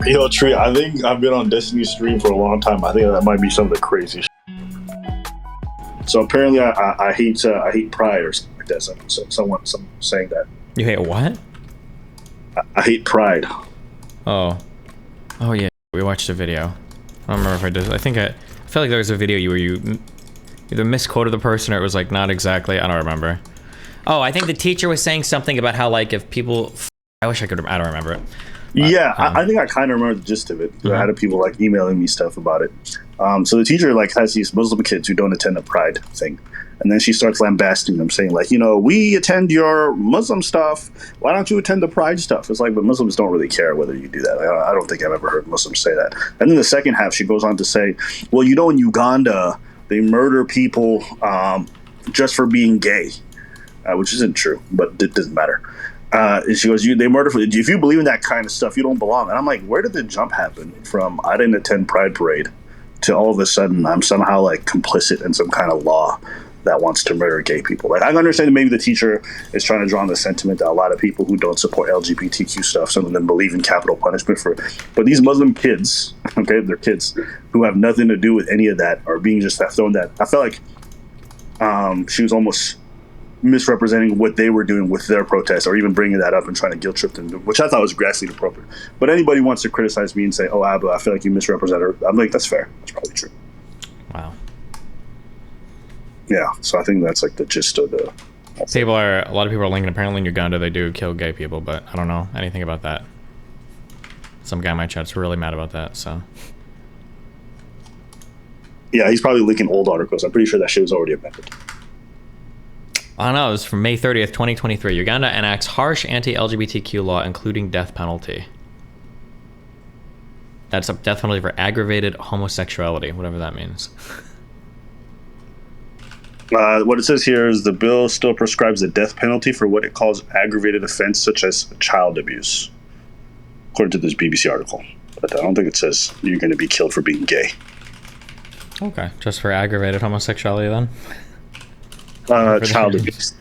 Yo, Tree, I think I've been on Destiny's stream for a long time. I think that might be some of the crazy. So apparently, I hate pride or something like that. Someone saying that. You hate what? I hate pride. Oh, oh yeah. We watched a video. I don't remember if I did. I felt like there was a video where you either misquoted the person or it was like not exactly. I don't remember. Oh, I think the teacher was saying something about how like if people. I wish I could. I don't remember it. But, yeah, I think I kind of remember the gist of it. Mm-hmm. I had people like emailing me stuff about it. So the teacher like has these Muslim kids who don't attend the Pride thing, and then she starts lambasting them, saying like, you know, we attend your Muslim stuff. Why don't you attend the Pride stuff? It's like, but Muslims don't really care whether you do that. I don't think I've ever heard Muslims say that. And then the second half, she goes on to say, well, you know, in Uganda, they murder people just for being gay, which isn't true, but it doesn't matter. And she goes, they murder for, if you believe in that kind of stuff, you don't belong. And I'm like, where did the jump happen from I didn't attend Pride Parade to all of a sudden I'm somehow like complicit in some kind of law that wants to murder gay people? Like, I understand that maybe the teacher is trying to draw on the sentiment that a lot of people who don't support LGBTQ stuff, some of them believe in capital punishment for, but these Muslim kids, okay, they're kids who have nothing to do with any of that are being just thrown that. I felt like she was almost misrepresenting what they were doing with their protests, or even bringing that up and trying to guilt trip them, which I thought was grossly inappropriate. But anybody wants to criticize me and say, "Oh, Abba, I feel like you misrepresent her," I'm like, that's fair. That's probably true. Wow. Yeah. So I think that's like the gist of the. A lot of people are linking. Apparently in Uganda they do kill gay people, but I don't know anything about that. Some guy in my chat's really mad about that. So. Yeah, he's probably linking old articles. I'm pretty sure that shit was already amended. I don't know. It was from May 30th, 2023. Uganda enacts harsh anti-LGBTQ law, including death penalty. That's a death penalty for aggravated homosexuality, whatever that means. What it says here is the bill still prescribes the death penalty for what it calls aggravated offense, such as child abuse, according to this BBC article. But I don't think it says you're going to be killed for being gay. Okay, just for aggravated homosexuality then? Child abuse.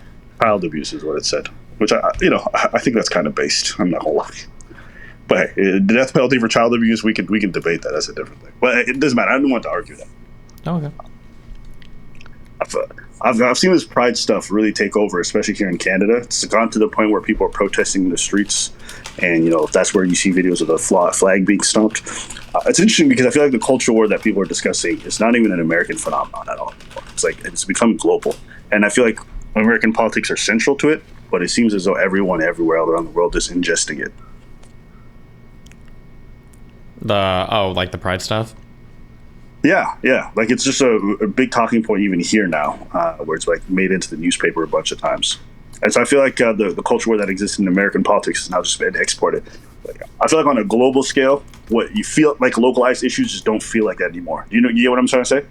Child abuse is what it said, which I think that's kind of based. I'm not gonna lie, but hey, the death penalty for child abuse, we can debate that. That's a different thing. But it doesn't matter. I don't want to argue that. Okay. I've seen this pride stuff really take over, especially here in Canada. It's gone to the point where people are protesting in the streets, and that's where you see videos of the flag being stomped. It's interesting because I feel like the culture war that people are discussing is not even an American phenomenon at all. It's like it's become global. And I feel like American politics are central to it, but it seems as though everyone everywhere around the world is ingesting it. Like the pride stuff? Yeah. Like it's just a big talking point even here now, where it's like made into the newspaper a bunch of times. And so I feel like the culture war that exists in American politics is now just been exported. Like, I feel like on a global scale, what you feel like localized issues just don't feel like that anymore. You get what I'm trying to say?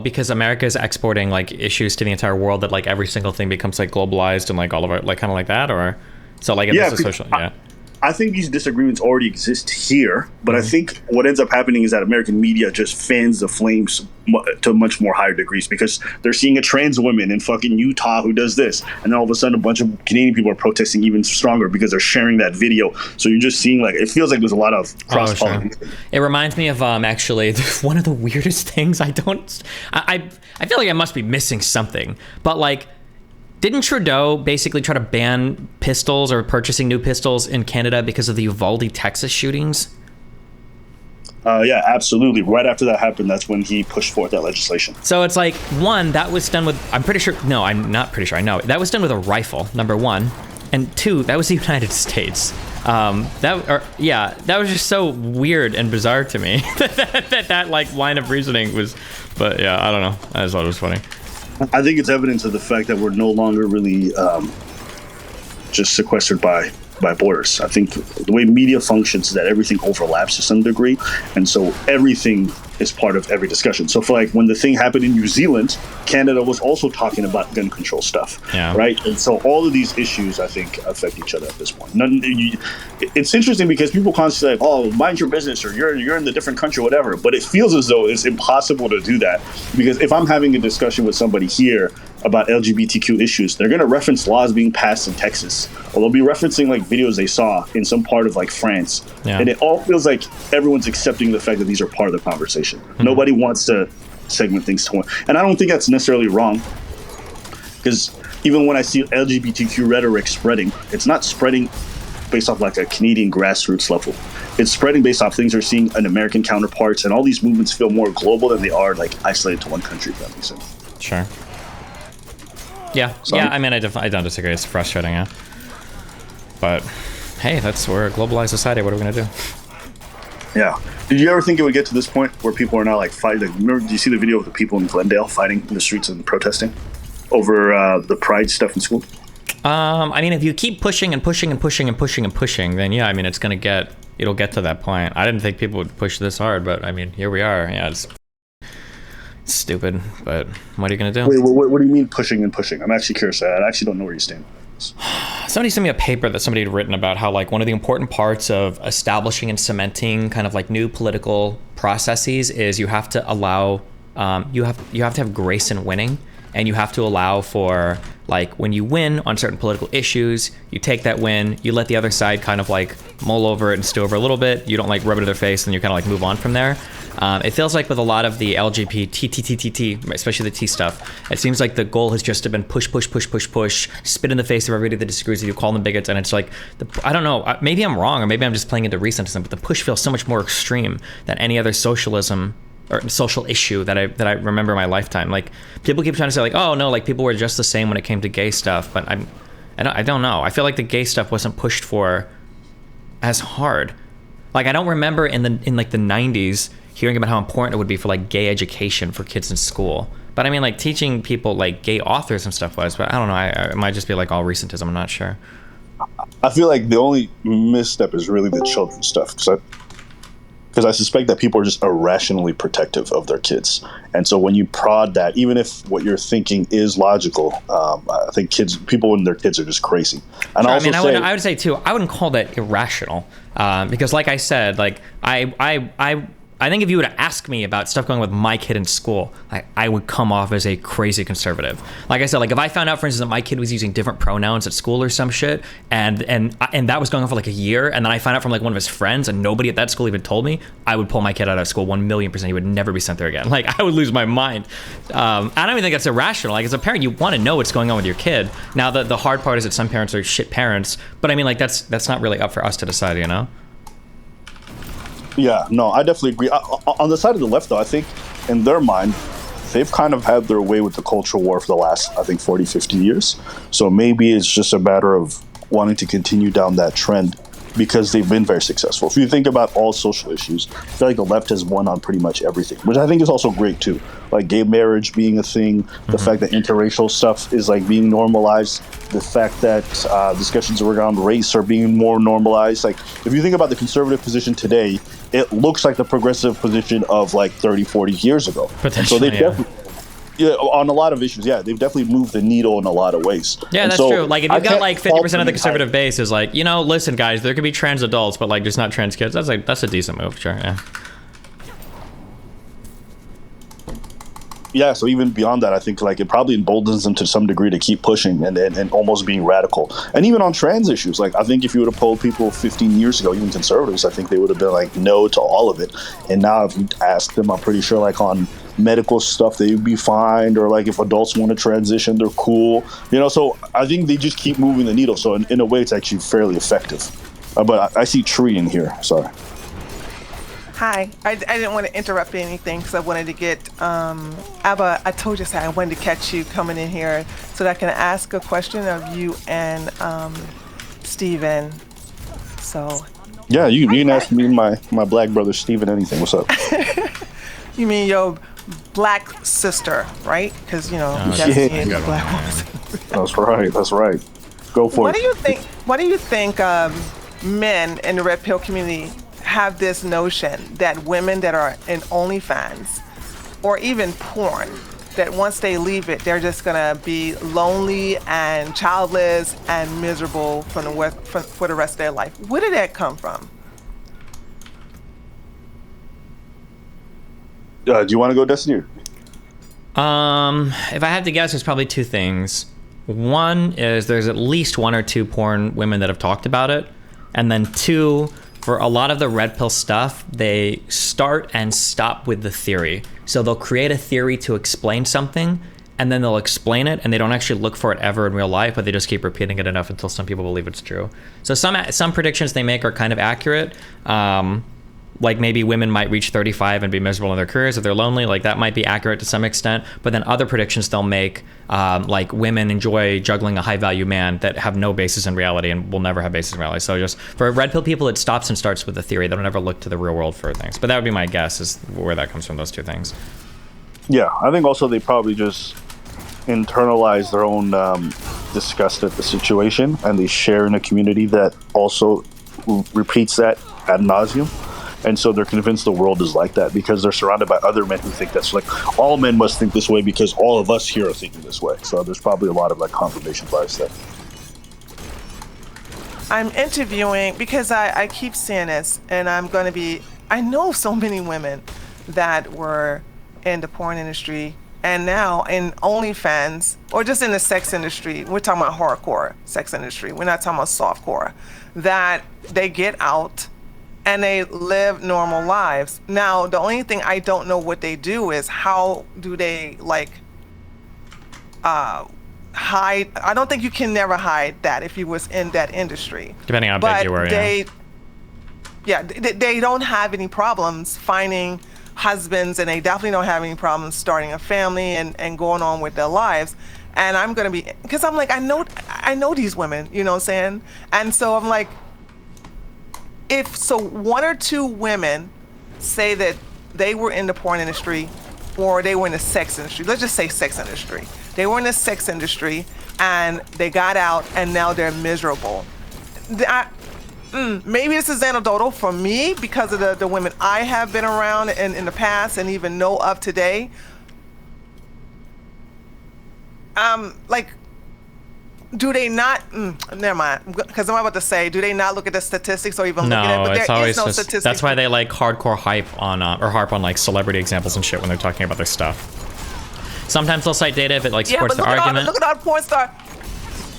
Because America is exporting like issues to the entire world, that like every single thing becomes like globalized and like all of it, like kind of like that, or so like yeah, this is social. Yeah. I think these disagreements already exist here, but I think what ends up happening is that American media just fans the flames to much more higher degrees, because they're seeing a trans woman in fucking Utah who does this, and then all of a sudden a bunch of Canadian people are protesting even stronger because they're sharing that video. So you're just seeing, like, it feels like there's a lot of cross-pollination. Sure. It reminds me of actually one of the weirdest things. I feel like I must be missing something, but like, didn't Trudeau basically try to ban pistols or purchasing new pistols in Canada because of the Uvalde, Texas shootings? Yeah, absolutely. Right after that happened, that's when he pushed forth that legislation. So it's like, one, that was done with, I'm not pretty sure, I know. That was done with a rifle, number one. And two, that was the United States. That was just so weird and bizarre to me that like line of reasoning was, but yeah, I don't know. I just thought it was funny. I think it's evidence of the fact that we're no longer really just sequestered by borders. I think the way media functions is that everything overlaps to some degree, and so everything is part of every discussion. So for like when the thing happened in New Zealand, Canada was also talking about gun control stuff, right? And so all of these issues, I think, affect each other at this point. It's interesting because people constantly say, "Oh, mind your business," or "You're in the different country," whatever. But it feels as though it's impossible to do that, because if I'm having a discussion with somebody here about LGBTQ issues, they're going to reference laws being passed in Texas, or they'll be referencing like videos they saw in some part of like France. Yeah. And it all feels like everyone's accepting the fact that these are part of the conversation. Nobody wants to segment things to one. And I don't think that's necessarily wrong, because even when I see LGBTQ rhetoric spreading, it's not spreading based off like a Canadian grassroots level. It's spreading based off things we're seeing in American counterparts, and all these movements feel more global than they are like isolated to one country, if that makes sense. Sure. Yeah, So, yeah. I mean, I don't disagree. It's frustrating, yeah. But hey, we're a globalized society. What are we gonna do? Yeah. Did you ever think it would get to this point where people are now like fighting? Like, remember, do you see the video of the people in Glendale fighting in the streets and protesting over the pride stuff in school? I mean, if you keep pushing and pushing and pushing and pushing and pushing, then yeah, I mean, it'll get to that point. I didn't think people would push this hard, but I mean, here we are. Yeah, it's stupid, but what are you gonna do? Wait, what do you mean pushing and pushing? I'm actually curious. I actually don't know where you stand. Somebody sent me a paper that somebody had written about how like one of the important parts of establishing and cementing kind of like new political processes is you have to allow you have to have grace in winning, and you have to allow for like when you win on certain political issues, you take that win, you let the other side kind of like mull over it and stew over a little bit. You don't like rub it in their face, and you kind of like move on from there. It feels like with a lot of the LGBT, especially the T stuff, it seems like the goal has just been push, spit in the face of everybody that disagrees with you, call them bigots, and it's like, I don't know, maybe I'm wrong, or maybe I'm just playing into recentism, but the push feels so much more extreme than any other socialism or social issue that I remember in my lifetime. Like, people keep trying to say like, oh no, like people were just the same when it came to gay stuff, but I don't know. I feel like the gay stuff wasn't pushed for as hard. Like, I don't remember in like the 90s hearing about how important it would be for like gay education for kids in school. But I mean, like teaching people like gay authors and stuff was, but I don't know. It might just be like all recentism. I'm not sure. I feel like the only misstep is really the children's stuff, because I suspect that people are just irrationally protective of their kids. And so when you prod that, even if what you're thinking is logical, I think people and their kids are just crazy. And sure, also I would say too, I wouldn't call that irrational, because like I said, like I think if you were to ask me about stuff going with my kid in school, I would come off as a crazy conservative. Like I said, like if I found out, for instance, that my kid was using different pronouns at school or some shit, and that was going on for like a year, and then I found out from like one of his friends, and nobody at that school even told me, I would pull my kid out of school 1,000,000%. He would never be sent there again. Like, I would lose my mind. I don't even think that's irrational. Like, as a parent, you want to know what's going on with your kid. Now, the hard part is that some parents are shit parents, but I mean, like that's not really up for us to decide, you know? Yeah, no, I definitely agree. On the side of the left, though, I think in their mind, they've kind of had their way with the cultural war for the last, I think, 40, 50 years. So maybe it's just a matter of wanting to continue down that trend because they've been very successful. If you think about all social issues, I feel like the left has won on pretty much everything, which I think is also great, too. Like gay marriage being a thing, the fact that interracial stuff is like being normalized, the fact that discussions around race are being more normalized. Like, if you think about the conservative position today, it looks like the progressive position of like 30, 40 years ago. And so they definitely, on a lot of issues, they've definitely moved the needle in a lot of ways. Yeah, and that's so true. Like, if you've got like 50% of the conservative high. base is like, you know, listen, guys, there could be trans adults, but like, just not trans kids. That's a decent move, sure. Yeah. Yeah, so even beyond that, I think like it probably emboldens them to some degree to keep pushing and almost being radical. And even on trans issues, like I think if you would have polled people 15 years ago, even conservatives, I think they would have been like no to all of it. And now if you ask them, I'm pretty sure like on medical stuff they'd be fine, or like if adults want to transition, they're cool. You know, so I think they just keep moving the needle. So in a way, it's actually fairly effective. But I see Tree in here. Sorry. Hi, I didn't want to interrupt anything because I wanted to get, Abba, I told you, I wanted to catch you coming in here so that I can ask a question of you and Steven. So. Yeah, you can ask me my black brother Steven anything. What's up? You mean your black sister, right? Because, you know, that's the black woman. That's right. Go for it. What do you think men in the red pill community have this notion that women that are in OnlyFans or even porn, that once they leave it, they're just gonna be lonely and childless and miserable for the rest of their life? Where did that come from? Do you want to go, Destiny? If I had to guess, there's probably two things. One is there's at least one or two porn women that have talked about it. And then two, for a lot of the red pill stuff, they start and stop with the theory. So they'll create a theory to explain something, and then they'll explain it, and they don't actually look for it ever in real life, but they just keep repeating it enough until some people believe it's true. So some predictions they make are kind of accurate. Like maybe women might reach 35 and be miserable in their careers if they're lonely. Like that might be accurate to some extent. But then other predictions they'll make, like women enjoy juggling a high value man, that have no basis in reality and will never have basis in reality. So just for red pill people, it stops and starts with the theory. They don't ever look to the real world for things. But that would be my guess, is where that comes from, those two things. Yeah, I think also they probably just internalize their own disgust at the situation, and they share in a community that also repeats that ad nauseum. And so they're convinced the world is like that because they're surrounded by other men who think that's like, all men must think this way because all of us here are thinking this way. So there's probably a lot of like confirmation bias there. I'm interviewing because I keep seeing this, and I know so many women that were in the porn industry and now in OnlyFans, or just in the sex industry. We're talking about hardcore sex industry. We're not talking about softcore. That they get out and they live normal lives. Now, the only thing I don't know what they do is how do they like hide. I don't think you can never hide that if you was in that industry. Depending on how big you were, they don't have any problems finding husbands, and they definitely don't have any problems starting a family and going on with their lives. And I'm gonna be, because I'm like, I know these women, you know what I'm saying? And so I'm like, if so one or two women say that they were in the porn industry or they were in the sex industry, let's just say sex industry. They were in the sex industry and they got out and now they're miserable. Maybe this is anecdotal for me because of the women I have been around in the past and even know of today. Like, do they not? Never mind. Because I'm about to say, do they not look at the statistics or even look at it? But it's there always is no just, statistics. that's why they like hardcore hype on or harp on like celebrity examples and shit when they're talking about their stuff. Sometimes they'll cite data if it like supports their argument. Look at all the porn star.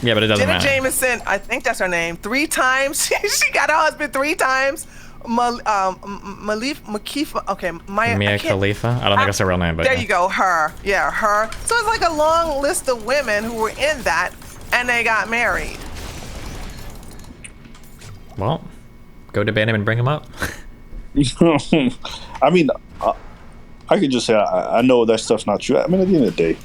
Yeah, but it doesn't Jenna matter. Jameson, I think that's her name. 3 times. She got her husband 3 times. Makifa. Okay, Mia Khalifa. I don't think that's her real name, but there yeah. you go. Her. Yeah, her. So it's like a long list of women who were in that, and they got married. Well, go debate him and bring him up. I mean, I could just say I know that stuff's not true. I mean, at the end of the day,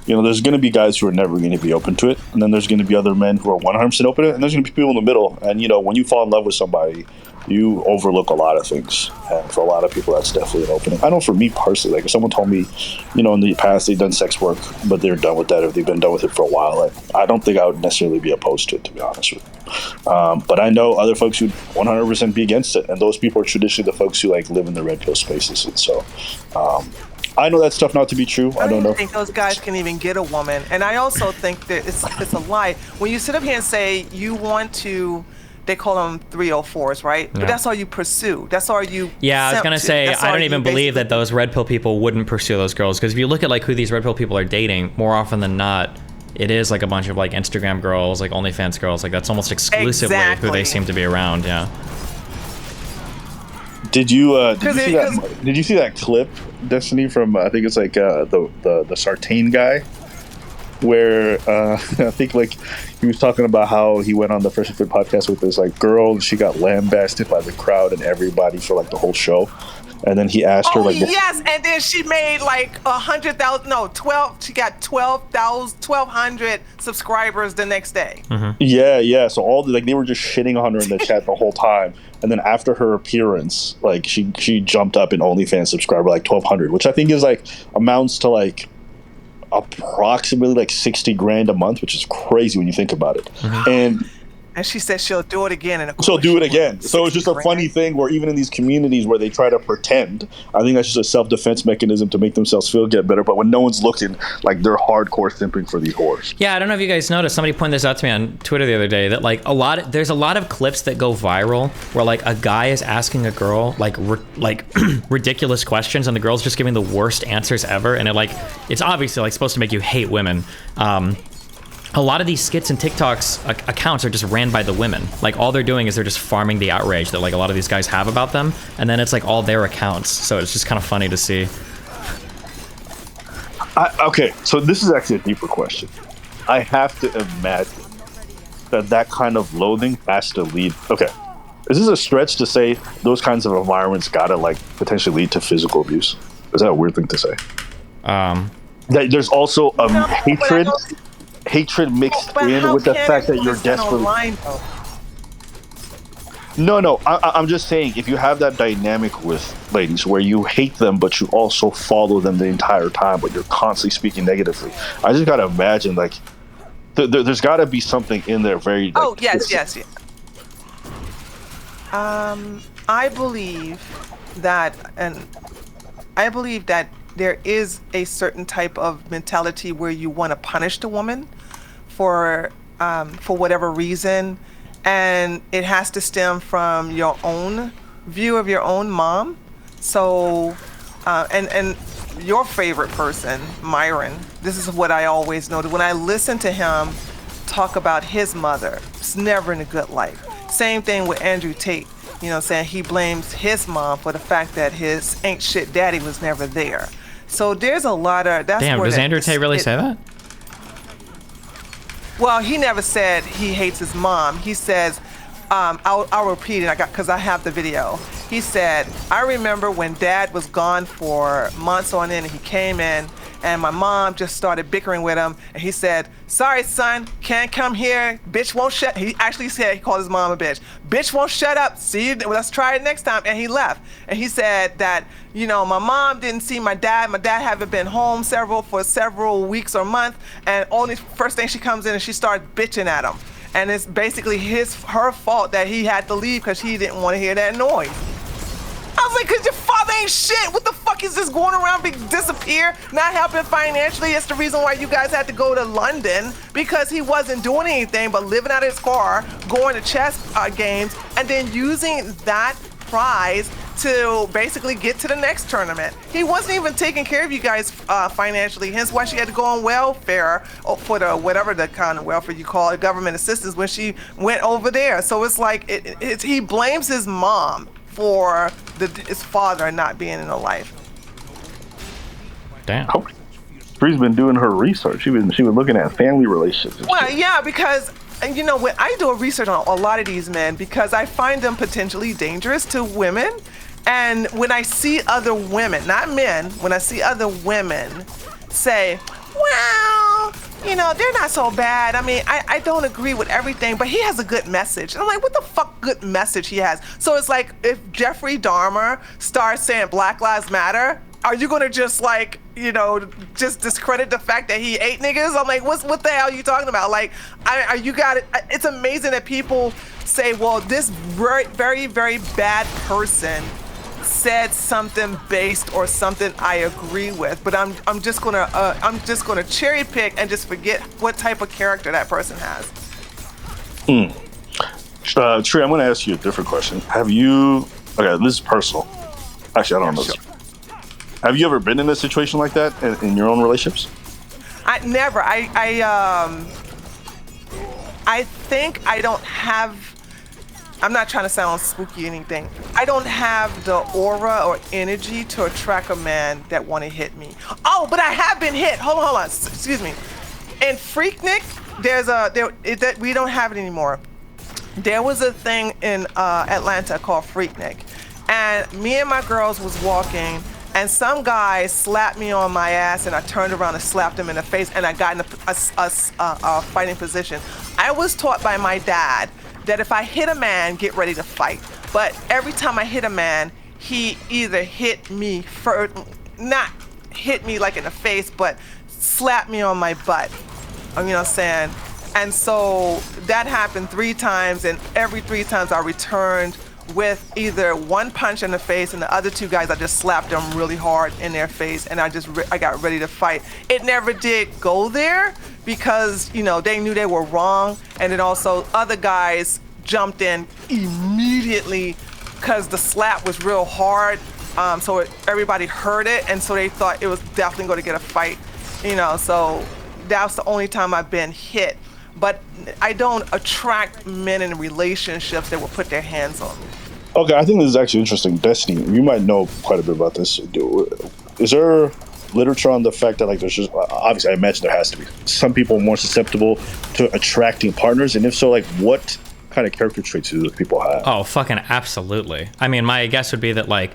you know, there's going to be guys who are never going to be open to it, and then there's going to be other men who are 100% open to it, and there's going to be people in the middle. And you know, when you fall in love with somebody, you overlook a lot of things, and for a lot of people, that's definitely an opening. I know for me personally, like if someone told me, you know, in the past they've done sex work, but they're done with that, if they've been done with it for a while, like, I don't think I would necessarily be opposed to it, to be honest with you. But I know other folks who'd 100% be against it, and those people are traditionally the folks who like live in the red pill spaces, and so. I know that stuff not to be true. I don't know. I think those guys can even get a woman. And I also think that it's a lie. When you sit up here and say you want to, they call them 304s, right? Yeah. But that's all you pursue. That's all you. Yeah, I was gonna say I don't even believe that those red pill people wouldn't pursue those girls, because if you look at like who these red pill people are dating, more often than not, it is like a bunch of like Instagram girls, like OnlyFans girls. Like that's almost exclusively who they seem to be around. Yeah. Did you see that clip, Destiny, from I think it's like the Sartain guy, where I think like he was talking about how he went on the Fresh and Fit podcast with this like girl, and she got lambasted by the crowd and everybody for like the whole show, and then he asked her like, yes, and then she made like 100,000, no, 12. She got 1,200 subscribers the next day. Mm-hmm. Yeah. So all like they were just shitting on her in the chat the whole time. And then after her appearance, like she jumped up in OnlyFans subscriber like 1,200, which I think is like amounts to like approximately like $60,000 a month, which is crazy when you think about it. Mm-hmm. And And she said she'll do it again. And of course she'll do it she again. will. So it's just a funny thing where even in these communities where they try to pretend, I think that's just a self-defense mechanism to make themselves get better. But when no one's looking, like they're hardcore simping for these whores. Yeah, I don't know if you guys noticed. Somebody pointed this out to me on Twitter the other day that like there's a lot of clips that go viral where like a guy is asking a girl like ridiculous questions and the girl's just giving the worst answers ever, and it's obviously like supposed to make you hate women. A lot of these skits and TikToks accounts are just ran by the women. Like all they're doing is they're just farming the outrage that like a lot of these guys have about them, and then it's like all their accounts. So it's just kind of funny to see. Okay, so this is actually a deeper question. I have to imagine that kind of loathing has to lead. Okay, is this a stretch to say those kinds of environments gotta like potentially lead to physical abuse? Is that a weird thing to say? That there's also hatred mixed in with the fact that you're desperate. No, I'm just saying if you have that dynamic with ladies where you hate them but you also follow them the entire time but you're constantly speaking negatively, I just gotta imagine like there's gotta be something in there very like, yes. I believe that there is a certain type of mentality where you want to punish the woman for whatever reason, and it has to stem from your own view of your own mom. So, and your favorite person, Myron, this is what I always noted. When I listen to him talk about his mother, it's never in a good light. Same thing with Andrew Tate. You know, saying he blames his mom for the fact that his ain't shit daddy was never there. So there's a lot of Damn, does Andrew Tate really say that? Well, he never said he hates his mom. He says, I'll repeat it because I have the video. He said, I remember when dad was gone for months on end and he came in and my mom just started bickering with him. And he said, sorry, son, can't come here. Bitch won't shut. He actually said, he called his mom a bitch. Bitch won't shut up. See you. Let's try it next time. And he left. And he said that, you know, my mom didn't see my dad. My dad haven't been home for several weeks or months. And only first thing she comes in and she starts bitching at him. And it's basically her fault that he had to leave because he didn't want to hear that noise. I was like, because your father ain't shit. What the fuck is this going around disappear, not helping financially? It's the reason why you guys had to go to London, because he wasn't doing anything but living out of his car, going to chess games, and then using that prize to basically get to the next tournament. He wasn't even taking care of you guys financially, hence why she had to go on welfare for the whatever the kind of welfare you call it, government assistance, when she went over there. So it's like he blames his mom for his father not being in her life. Damn. Bree's been doing her research. She was looking at family relationships. Well, yeah, because you know when I do a research on a lot of these men because I find them potentially dangerous to women, and when I see other women, not men, when I see other women say, well, you know, they're not so bad. I mean, I don't agree with everything, but he has a good message. And I'm like, what the fuck good message he has? So it's like, if Jeffrey Dahmer starts saying Black Lives Matter, are you gonna just like, you know, just discredit the fact that he ate niggas? I'm like, what the hell are you talking about? Like, you got it. It's amazing that people say, well, this very, very, very bad person said something based or something I agree with, but I'm just gonna cherry pick and just forget what type of character that person has. Tree, I'm gonna ask you a different question. Have you? Okay, this is personal. Actually, I don't know. Sure. Have you ever been in a situation like that in your own relationships? I never. I think I don't have. I'm not trying to sound spooky or anything. I don't have the aura or energy to attract a man that want to hit me. Oh, but I have been hit. Hold on. Excuse me. In Freaknik, we don't have it anymore. There was a thing in Atlanta called Freaknik, and me and my girls was walking, and some guy slapped me on my ass, and I turned around and slapped him in the face, and I got in a fighting position. I was taught by my dad that if I hit a man, get ready to fight. But every time I hit a man, he either hit me not hit me like in the face, but slapped me on my butt. You know what I'm saying? And so that happened 3 times, and every 3 times I returned with either one punch in the face, and the other 2 guys, I just slapped them really hard in their face, and I got ready to fight. It never did go there because, you know, they knew they were wrong, and then also other guys jumped in immediately because the slap was real hard, so everybody heard it, and so they thought it was definitely going to get a fight, you know, so that's the only time I've been hit. But I don't attract men in relationships that will put their hands on me. Okay, I think this is actually interesting. Destiny, you might know quite a bit about this. Is there literature on the fact that, like, there's just, obviously I imagine there has to be, some people are more susceptible to attracting partners, and if so, like, what kind of character traits do those people have? Oh, fucking absolutely. I mean, my guess would be that, like,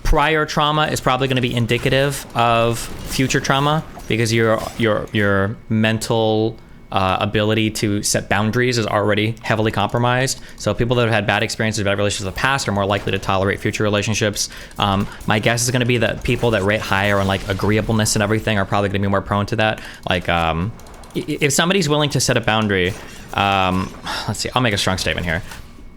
prior trauma is probably going to be indicative of future trauma because your mental ability to set boundaries is already heavily compromised. So people that have had bad experiences, bad relationships in the past are more likely to tolerate future relationships. My guess is going to be that people that rate higher on like agreeableness and everything are probably going to be more prone to that. Like if somebody's willing to set a boundary, let's see, I'll make a strong statement here.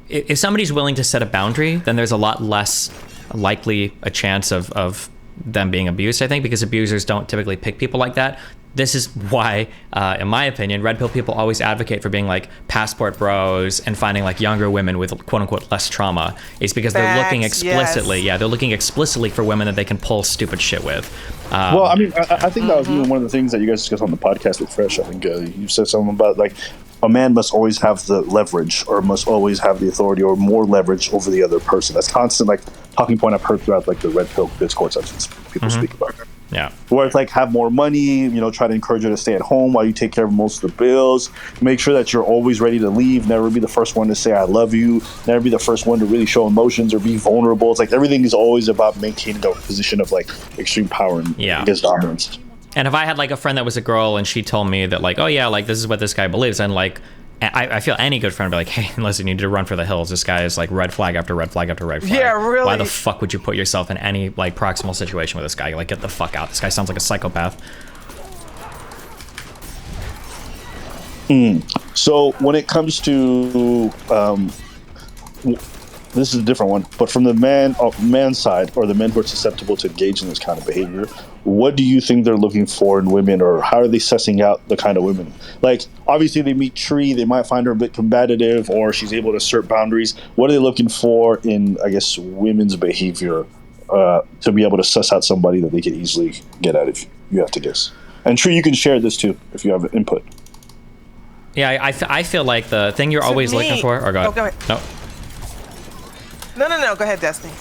If somebody's willing to set a boundary, then there's a lot less likely a chance of them being abused, I think, because abusers don't typically pick people like that. This is why, in my opinion, red pill people always advocate for being like passport bros and finding like younger women with quote unquote less trauma. Is because they're looking explicitly, they're looking explicitly for women that they can pull stupid shit with. Well, I mean, I think that was even one of the things that you guys discussed on the podcast with Fresh. I think you said something about like a man must always have the leverage or must always have the authority or more leverage over the other person. That's constant like talking point I've heard throughout like the red pill discourse I've seen people speak about. Yeah. Where it's like have more money, you know, try to encourage her to stay at home while you take care of most of the bills. Make sure that you're always ready to leave. Never be the first one to say I love you. Never be the first one to really show emotions or be vulnerable. It's like everything is always about maintaining a position of like extreme power and against dominance. And if I had like a friend that was a girl and she told me that like, oh yeah, like this is what this guy believes, and like I feel any good friend would be like, hey, listen, you need to run for the hills. This guy is like red flag after red flag after red flag. Yeah, really. Why the fuck would you put yourself in any like proximal situation with this guy? Like, get the fuck out. This guy sounds like a psychopath. So when it comes to this is a different one, but from the man's side, or the men who are susceptible to engage in this kind of behavior, what do you think they're looking for in women, or how are they sussing out the kind of women? Like, obviously they meet Tree, they might find her a bit combative, or she's able to assert boundaries. What are they looking for in, I guess, women's behavior to be able to suss out somebody that they could easily get at, if you have to guess? And Tree, you can share this too if you have input. Yeah, I feel like the thing you're always looking for. Or go ahead. Oh, go ahead. No. No. Go ahead, Destiny.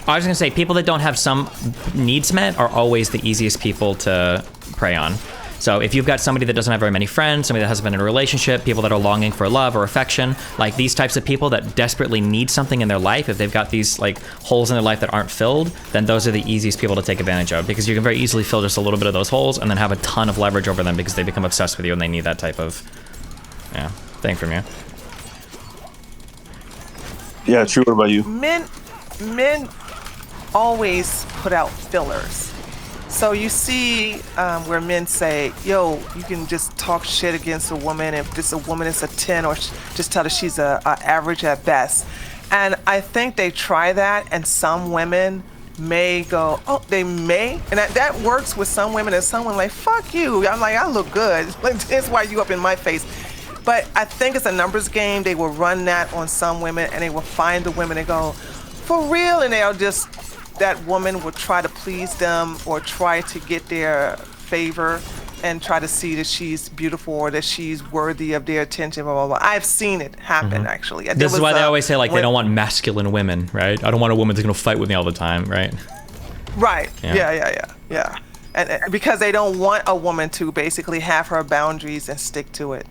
I was gonna say people that don't have some needs met are always the easiest people to prey on. So if you've got somebody that doesn't have very many friends, somebody that hasn't been in a relationship, people that are longing for love or affection, like these types of people that desperately need something in their life, if they've got these like holes in their life that aren't filled, then those are the easiest people to take advantage of, because you can very easily fill just a little bit of those holes and then have a ton of leverage over them because they become obsessed with you and they need that type of thing from you. Yeah, True. What about you? Men always put out fillers. So you see where men say, yo, you can just talk shit against a woman. If this a woman is a 10, or just tell her she's a average at best. And I think they try that, and some women may go, oh, they may. And that works with some women, and some women like, fuck you. I'm like, I look good. Like, that's why you up in my face. But I think it's a numbers game. They will run that on some women, and they will find the women and go, for real? And they'll just, that woman will try to please them or try to get their favor and try to see that she's beautiful or that she's worthy of their attention, blah, blah, blah. I've seen it happen, actually. This is why they always say, like, they don't want masculine women, right? I don't want a woman that's going to fight with me all the time, right? Right. Yeah. And because they don't want a woman to basically have her boundaries and stick to it.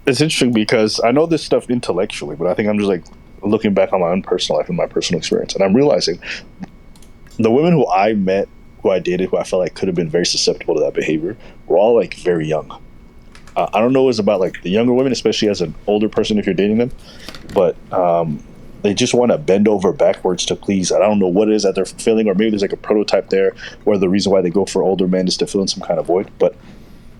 It's interesting because I know this stuff intellectually, but I think I'm just like looking back on my own personal life and my personal experience, and I'm realizing the women who I met, who I dated, who I felt like could have been very susceptible to that behavior, were all like very young. I don't know what it's about like the younger women, especially as an older person if you're dating them, but they just want to bend over backwards to please. I don't know what it is that they're feeling, or maybe there's like a prototype there where the reason why they go for older men is to fill in some kind of void. But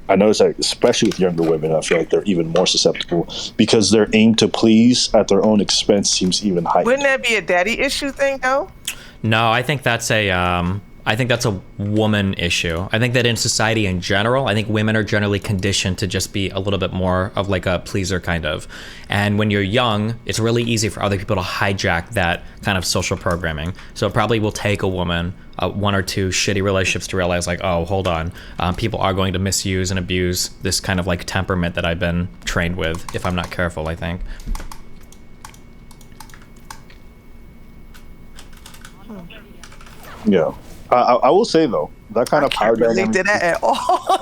I notice that especially with younger women, I feel like they're even more susceptible because their aim to please at their own expense seems even heightened. Wouldn't that be a daddy issue thing, though? No, I think that's a woman issue. I think that in society in general, I think women are generally conditioned to just be a little bit more of like a pleaser kind of. And when you're young, it's really easy for other people to hijack that kind of social programming. So it probably will take a woman one or two shitty relationships to realize like, oh, hold on, people are going to misuse and abuse this kind of like temperament that I've been trained with if I'm not careful, I think. Yeah. I will say though, that kind of power dynamic. Did that at all?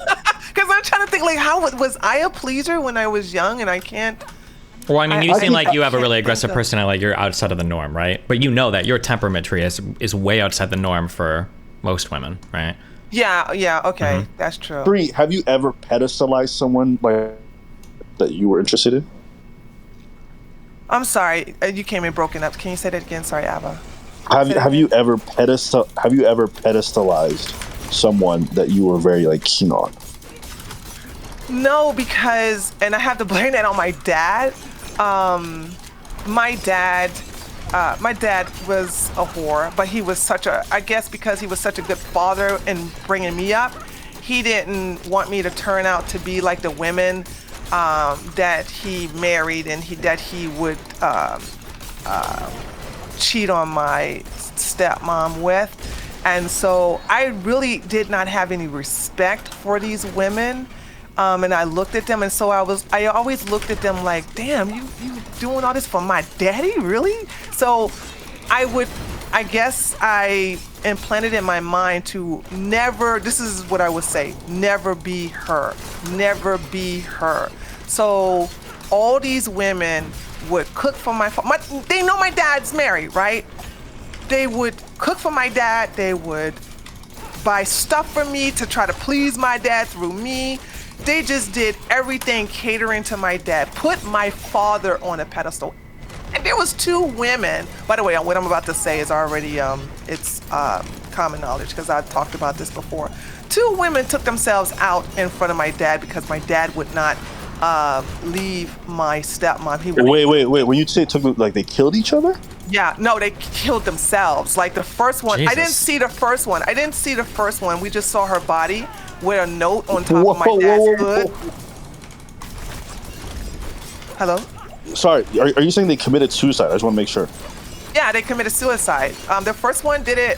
Because I'm trying to think, like, how was I a pleaser when I was young, and I can't. Well, I mean, you seem like you have a really aggressive personality, like you're outside of the norm, right? But you know that your temperament tree is way outside the norm for most women, right? Yeah, okay, that's true. Bree, have you ever pedestalized someone like that you were interested in? I'm sorry, you came in broken up. Can you say that again? Sorry, Ava. Have you ever pedestalized someone that you were very like keen on? No, because, and I have to blame that on my dad. My dad was a whore, but he was I guess because he was such a good father in bringing me up, he didn't want me to turn out to be like the women that he married, and that he would cheat on my stepmom with. And so I really did not have any respect for these women. And I looked at them, and so I always looked at them like, damn, you doing all this for my daddy, really? So I guess I implanted in my mind to never, this is what I would say, never be her, never be her. So all these women would cook for they know my dad's married, right? They would cook for my dad, they would buy stuff for me to try to please my dad through me. They just did everything catering to my dad, put my father on a pedestal. And there was two women, by the way, what I'm about to say is already, it's common knowledge because I've talked about this before. Two women took themselves out in front of my dad because my dad would not leave my stepmom. Wait. When you say took, like they killed each other? Yeah, no, they killed themselves. Like the first one, Jesus. I didn't see the first one. We just saw her body with a note on top of my dad's hood. Hello? Sorry, are you saying they committed suicide? I just want to make sure. Yeah, they committed suicide. The first one did it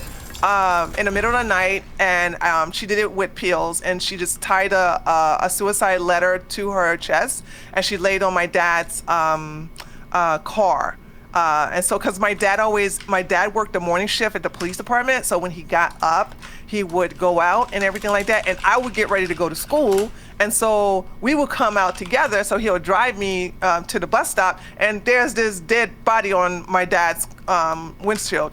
in the middle of the night, and she did it with pills, and she just tied a suicide letter to her chest, and she laid on my dad's car. And so, because my dad worked the morning shift at the police department, so when he got up, he would go out and everything like that, and I would get ready to go to school, and so we would come out together, so he would drive me to the bus stop, and there's this dead body on my dad's hood.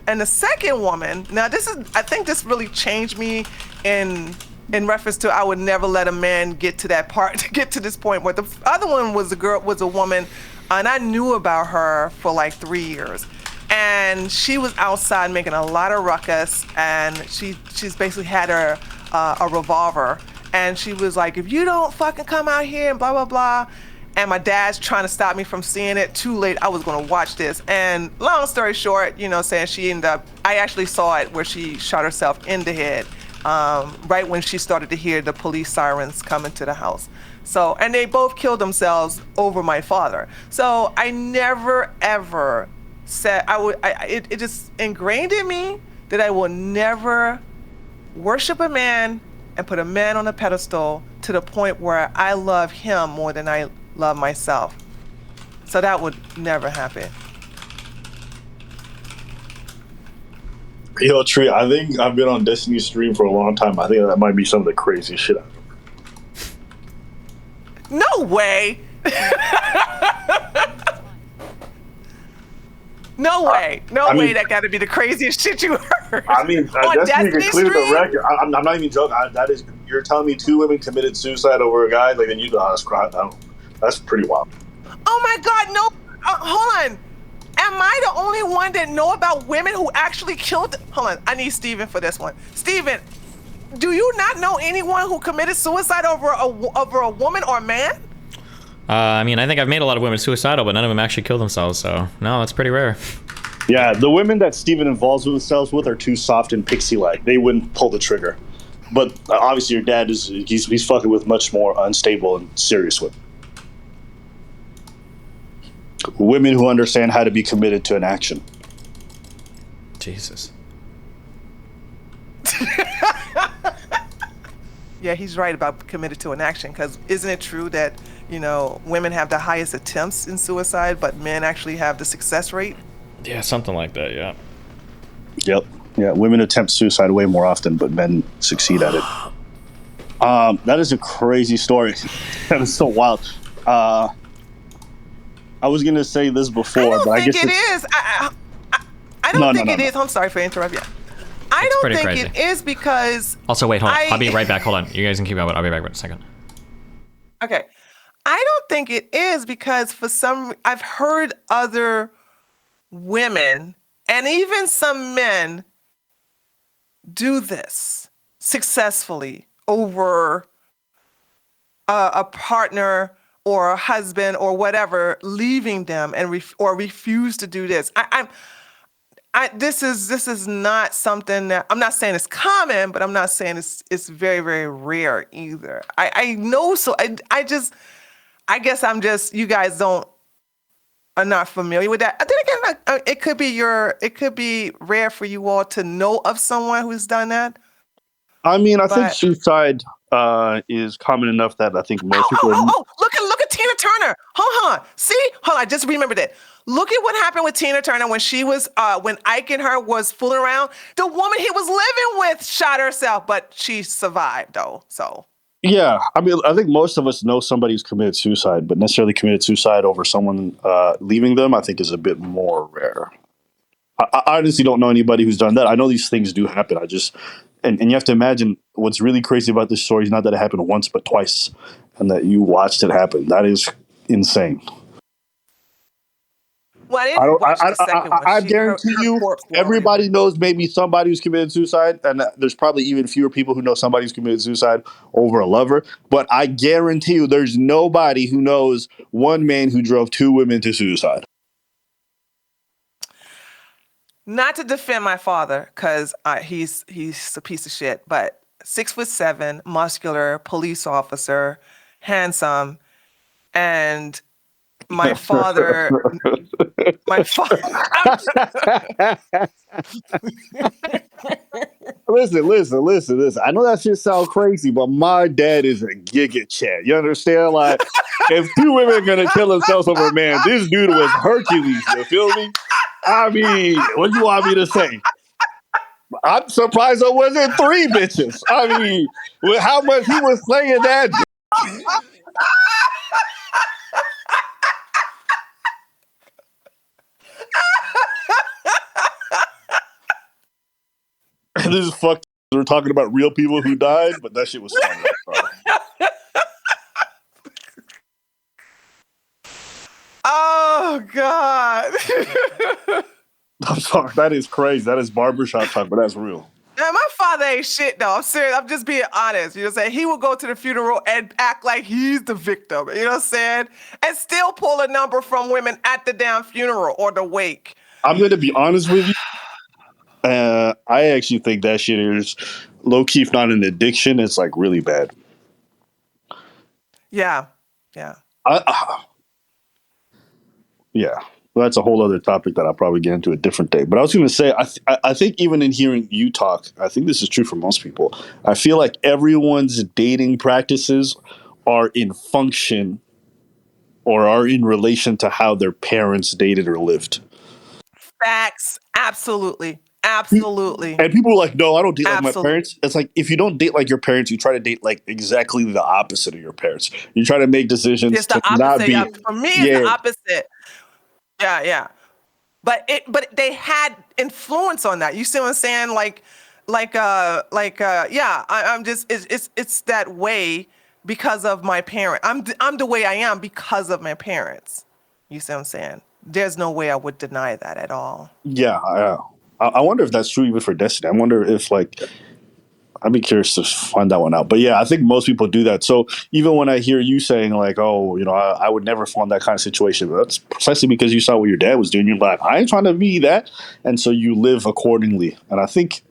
And the second woman, now I think this really changed me in reference to I would never let a man get to this point where the other one was a woman, and I knew about her for like 3 years. And she was outside making a lot of ruckus, and she's basically had a revolver. And she was like, if you don't fucking come out here and blah, blah, blah. And my dad's trying to stop me from seeing it. Too late, I was gonna watch this. And long story short, I actually saw it where she shot herself in the head right when she started to hear the police sirens coming to the house. So, and they both killed themselves over my father. So I never ever said it just ingrained in me that I will never worship a man and put a man on a pedestal to the point where I love him more than I love myself. So that would never happen. Yo, Tree, I think I've been on Destiny's stream for a long time. I think that might be some of the craziest shit I've ever. No way. No way. No way. That got to be the craziest shit you heard. I mean, Destiny can clear the record. I'm not even joking. You're telling me two women committed suicide over a guy? Like, then you know how to cry. That's pretty wild. Oh my God, no. Hold on. Am I the only one that know about women who actually killed? Hold on. I need Steven for this one. Steven, Do you not know anyone who committed suicide over a woman or a man? I mean, I think I've made a lot of women suicidal, but none of them actually kill themselves. So no, that's pretty rare. Yeah, the women that Steven involves themselves with are too soft and pixie-like. They wouldn't pull the trigger. But obviously, your dad he's fucking with much more unstable and serious women. Women who understand how to be committed to an action. Jesus. Yeah, he's right about committed to an action, because isn't it true that, you know, women have the highest attempts in suicide, but men actually have the success rate? Yeah, something like that, yeah. Yep. Yeah, women attempt suicide way more often, but men succeed at it. That is a crazy story. That is so wild. I was going to say this before, but I guess it is. I don't think it is. I'm sorry for interrupting you. I don't think crazy. It is because... Also, wait, hold on. I'll be right back. Hold on. You guys can keep going. I'll be back in a second. Okay. I don't think it is because I've heard other women and even some men do this successfully over a partner or a husband or whatever, leaving them and or refuse to do this. This is not something that, I'm not saying it's common, but I'm not saying it's very, very rare either. I know, so I guess I'm just, you guys are not familiar with that. Then again, it could be rare for you all to know of someone who's done that. I mean, I think suicide is common enough that I think most people. Look at Tina Turner. Hold on. I just remembered it. Look at what happened with Tina Turner when she was when Ike and her was fooling around. The woman he was living with shot herself, but she survived though. So. Yeah, I mean, I think most of us know somebody who's committed suicide, but necessarily committed suicide over someone leaving them, I think, is a bit more rare. I honestly don't know anybody who's done that. I know these things do happen. And you have to imagine what's really crazy about this story is not that it happened once, but twice, and that you watched it happen. That is insane. Well, I didn't watch the second one. I guarantee you, everybody knows maybe somebody who's committed suicide, and there's probably even fewer people who know somebody who's committed suicide over a lover. But I guarantee you, there's nobody who knows one man who drove two women to suicide. Not to defend my father, because he's a piece of shit, but 6'7", muscular, police officer, handsome, and my father. Listen. I know that shit sounds crazy, but my dad is a giga Chad. You understand? Like, if two women are gonna kill themselves over a man, this dude was Hercules. You feel me? I mean, what do you want me to say? I'm surprised there wasn't three bitches. I mean, with how much he was slaying that. This is fucked. We're talking about real people who died, but that shit was funny. Oh God. I'm sorry. That is crazy. That is barbershop talk, but that's real. Now, my father ain't shit though. I'm serious. I'm just being honest. You know what I'm saying? He will go to the funeral and act like he's the victim. You know what I'm saying? And still pull a number from women at the damn funeral or the wake. I'm going to be honest with you. I actually think that shit is low-key, if not an addiction. It's like really bad. Yeah. Yeah. Well, that's a whole other topic that I'll probably get into a different day. But I was going to say, I think even in hearing you talk, I think this is true for most people. I feel like everyone's dating practices are in function or are in relation to how their parents dated or lived. Facts. Absolutely. Absolutely. And people are like, no, I don't date like my parents. It's like, if you don't date like your parents, you try to date like exactly the opposite of your parents. You try to make decisions it's the to opposite. not be. For me, it's the opposite. Yeah. But they had influence on that. You see what I'm saying? I'm just it's that way because of my parent. I'm the way I am because of my parents. You see what I'm saying? There's no way I would deny that at all. Yeah. I wonder if that's true even for Destiny. I wonder if like I'd be curious to find that one out. But yeah, I think most people do that. So even when I hear you saying like, oh, I would never fall in that kind of situation, that's precisely because you saw what your dad was doing. You're like, I ain't trying to be that. And so you live accordingly. And I think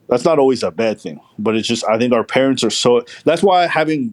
that's not always a bad thing, but it's just, I think our parents are that's why having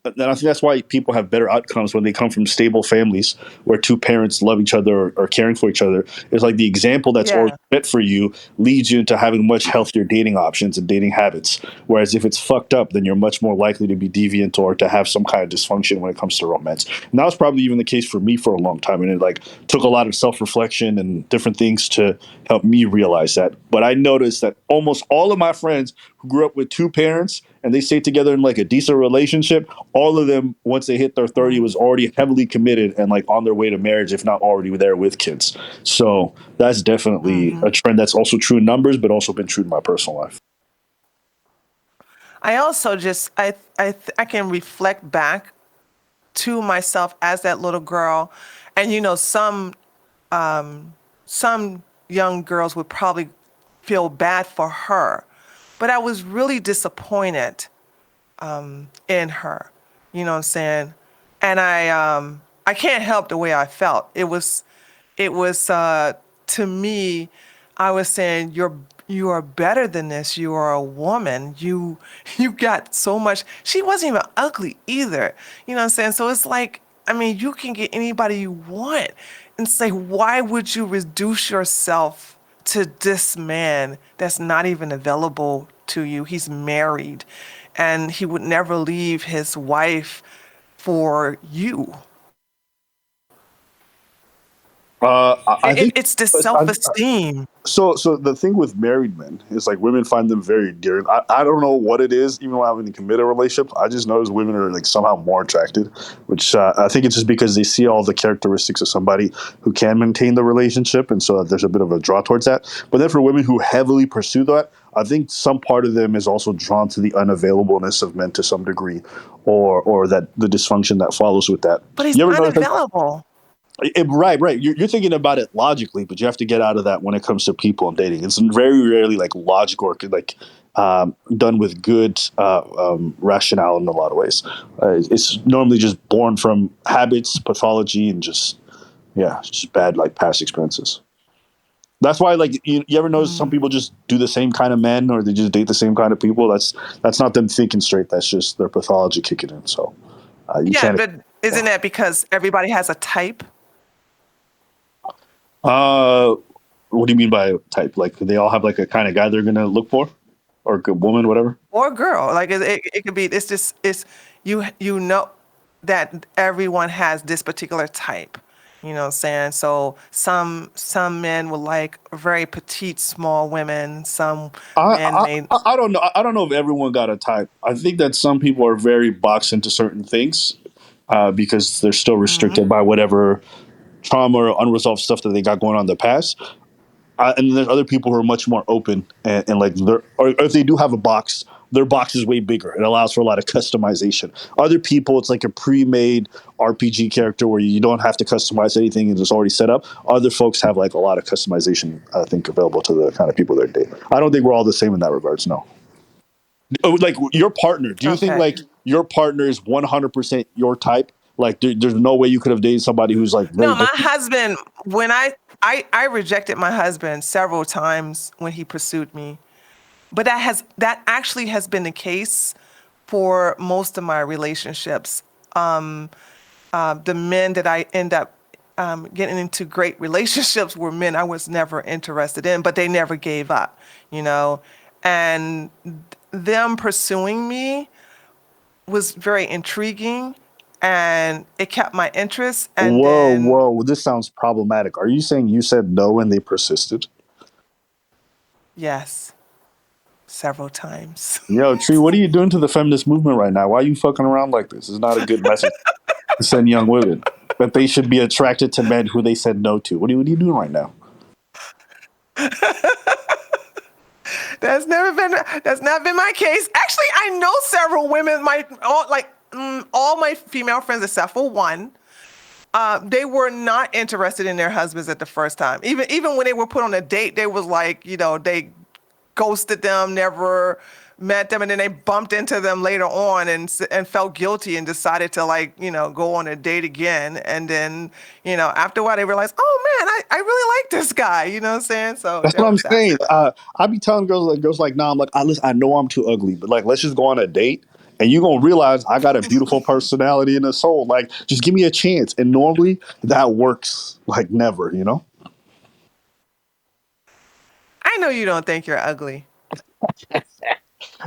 and I think that's why people have better outcomes when they come from stable families where two parents love each other or are caring for each other. It's like the example that's already Yeah. set for you leads you into having much healthier dating options and dating habits. Whereas if it's fucked up, then you're much more likely to be deviant or to have some kind of dysfunction when it comes to romance. And that was probably even the case for me for a long time. And it like took a lot of self-reflection and different things to help me realize that. But I noticed that almost all of my friends who grew up with two parents and they stayed together in like a decent relationship, all of them, once they hit their 30, was already heavily committed and like on their way to marriage, if not already there with kids. So that's definitely a trend that's also true in numbers, but also been true in my personal life. I also just I can reflect back to myself as that little girl, and some young girls would probably feel bad for her, but I was really disappointed in her. You know what I'm saying? And I can't help the way I felt. It was to me, I was saying you are better than this. You are a woman. You got so much. She wasn't even ugly either. You know what I'm saying? So it's like, I mean, you can get anybody you want, and say, why would you reduce yourself to this man that's not even available to you? He's married, and he would never leave his wife for you. I think It's the I, self-esteem. so the thing with married men is like women find them very endearing. I don't know what it is, even though I haven't committed a relationship. I just notice women are like somehow more attracted, which I think it's just because they see all the characteristics of somebody who can maintain the relationship, and so there's a bit of a draw towards that. But then for women who heavily pursue that, I think some part of them is also drawn to the unavailableness of men to some degree, or that the dysfunction that follows with that. But he's You ever notice that? unavailable. Right. You're thinking about it logically, but you have to get out of that when it comes to people and dating. It's very rarely like logical or like done with good rationale in a lot of ways. It's normally just born from habits, pathology, and just bad like past experiences. That's why like you ever notice some people just do the same kind of men or they just date the same kind of people. That's not them thinking straight. That's just their pathology kicking in. So you Yeah, can't. but isn't that because everybody has a type? Uh, what do you mean by type? Like they all have like a kind of guy they're gonna look for, or a good woman, whatever. Or girl. Like it could be. It's just you know that everyone has this particular type. You know what I'm saying? So some men will like very petite, small women. Some I, men I may. I don't know. I don't know if everyone got a type. I think that some people are very boxed into certain things because they're still restricted by whatever trauma or unresolved stuff that they got going on in the past. And then there's other people who are much more open and like or if they do have a box, their box is way bigger. It allows for a lot of customization. Other people, it's like a pre-made RPG character where you don't have to customize anything and it's already set up. Other folks have like a lot of customization, I think, available to the kind of people they're dating. I don't think we're all the same in that regards. No. Oh, like your partner, do you think Okay. like your partner is 100% your type? Like there's no way you could have dated somebody who's like very No, my different. husband. When I rejected my husband several times when he pursued me. But that actually has been the case for most of my relationships. The men that I end up getting into great relationships were men I was never interested in, but they never gave up, you know. And them pursuing me was very intriguing, and it kept my interest. And then, Whoa. This sounds problematic. Are you saying you said no and they persisted? yes, several times. Yo, Tree, what are you doing to the feminist movement right now? Why are you fucking around like this? It's not a good message to send young women that they should be attracted to men who they said no to. What are you doing right now? That's not been my case. Actually, I know several women. All my female friends except for one. They were not interested in their husbands at the first time. Even when they were put on a date, they was like, they ghosted them, never met them and then they bumped into them later on and felt guilty and decided to go on a date again. And then, after a while they realized, oh man, I really like this guy. You know what I'm saying? So That's what I'm saying. I be telling girls like, nah, I'm like, listen, I know I'm too ugly, but like, let's just go on a date. And you're going to realize I got a beautiful personality and a soul. Like, just give me a chance. And normally that works like never, I know you don't think you're ugly.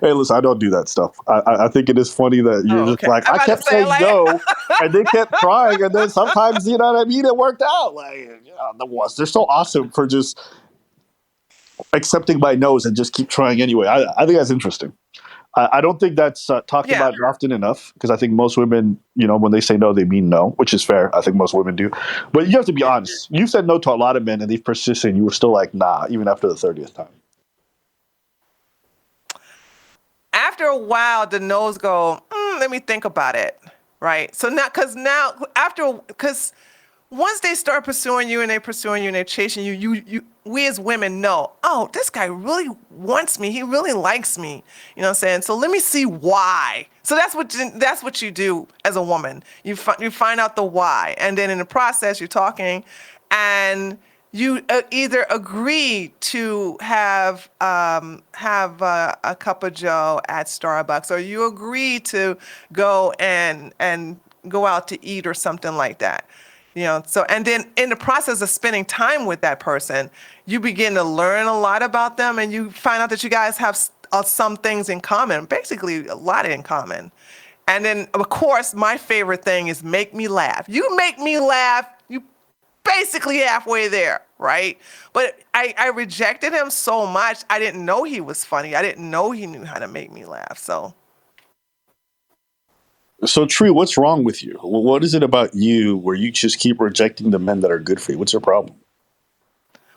Hey, listen, I don't do that stuff. I think it is funny that you're just okay. like, I kept saying no, and they kept trying. And then sometimes, you know what I mean? It worked out. Like, the ones, they're so awesome for just accepting my no's and just keep trying anyway. I think that's interesting. I don't think that's talked about often enough, because I think most women, when they say no, they mean no, which is fair. I think most women do. But you have to be honest. You said no to a lot of men, and they've persisted. You were still like, nah, even after the 30th time. After a while, the no's go, let me think about it, right? So because once they start pursuing you and they're chasing you, we as women know, oh, this guy really wants me. He really likes me. You know what I'm saying? So let me see why. So that's what you do as a woman. You find out the why. And then in the process, you're talking and you either agree to have a cup of Joe at Starbucks, or you agree to go and go out to eat or something like that. So, and then in the process of spending time with that person, you begin to learn a lot about them, and you find out that you guys have some things in common, basically a lot in common. And then, of course, my favorite thing is make me laugh. You make me laugh, you basically halfway there, right? But I rejected him so much, I didn't know he was funny. I didn't know he knew how to make me laugh, so... So, Tree, what's wrong with you? What is it about you where you just keep rejecting the men that are good for you? What's your problem?